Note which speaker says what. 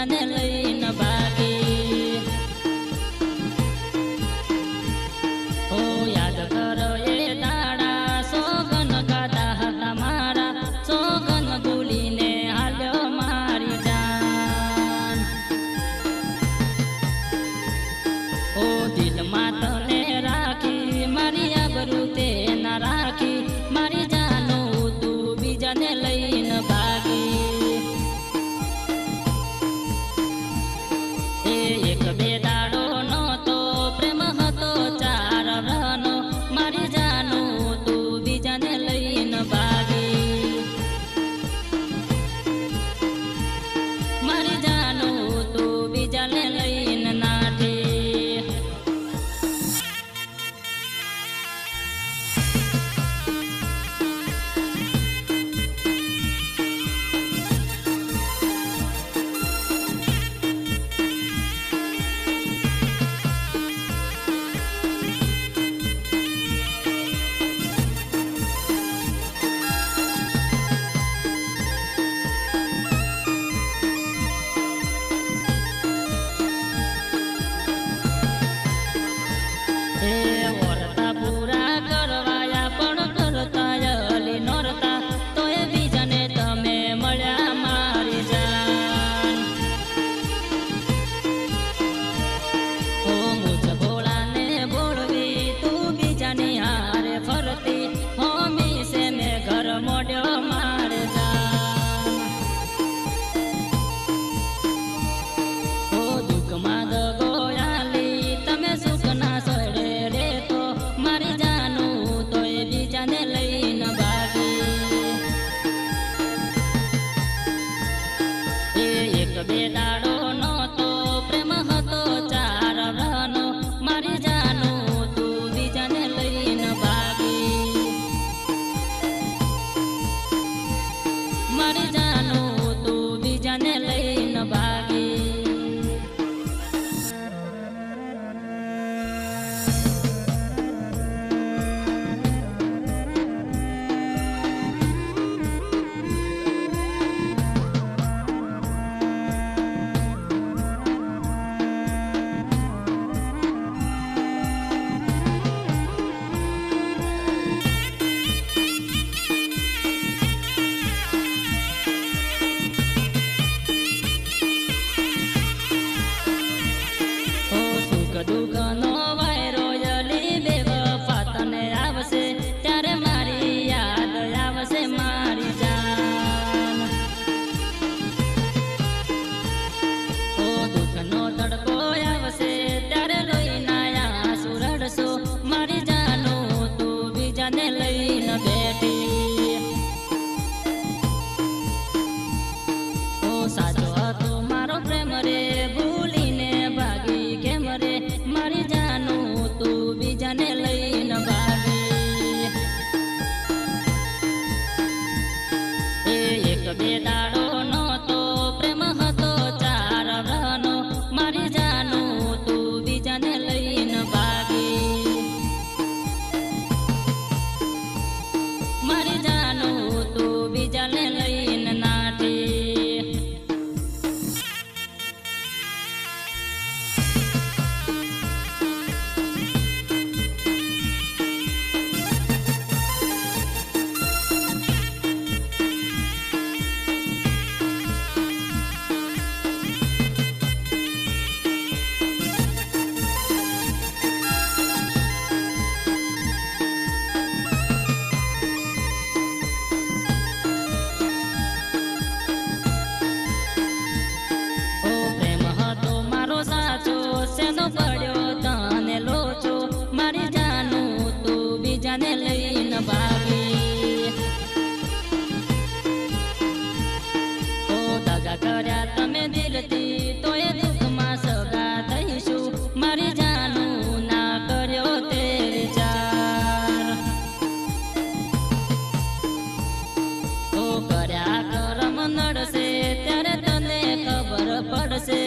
Speaker 1: બીજાને લઈને ભાગી. ઓ યાદ કરો એ દાડા સોગન ગાતા હતા મારા, સોગન ભૂલીને હાલ્યો મારી જાન. ઓ દિલમાં તને રાખી મારી આબરૂ તે ના રાખી, મારી જાનું તું બીજાને લઈને ભાગી. એ એક બે દાડો નહોતો પ્રેમ હતો ચાર વરનો, મારી જાનું તું બીજાને લઈને ભાગી. મારી જાનું તું બીજાને લઈને નાઠી. બે દાડો નહોતો પ્રેમ હતો ચાર વરનો, મારી જાનું તું બીજાને લઈને ભાગી. મારી જાનું તું બીજાને લઈને ભાગી. દુઃખનો વાયરો યલી બેવફા તને આવશે ત્યારે મારી યાદ આવશે મારી જાન. ઓ દુઃખનો તડકો આવશે ત્યારે રોઈના આંસુ રડશો, મારી જાનું તું બીજાને લઈને બેઠી. ઓ સાચો હતો મારો પ્રેમ રે ભૂલીને ભાગી કેમ રે, મારી જાનું તું બીજાને લઈને ભાગી. એ એક બે દાડો નહોતો પ્રેમ હતો ચાર વરનો, મારી જાનું તું બીજાને લઈને ભાગી. મારી જાનું તું બીજાને લઈને નાઠી. સેનો પડ્યો તને લોચો, મારી જાનું તું બીજાને લઈને ભાગી. ઓ દગા કર્યા તમે દિલથી તો એ દુઃખમાં સગા થઈશું, મારી જાનું ના કર્યો તે વિચાર. ઓ કર્યા કરમ નડશે ત્યારે તને ખબર પડશે,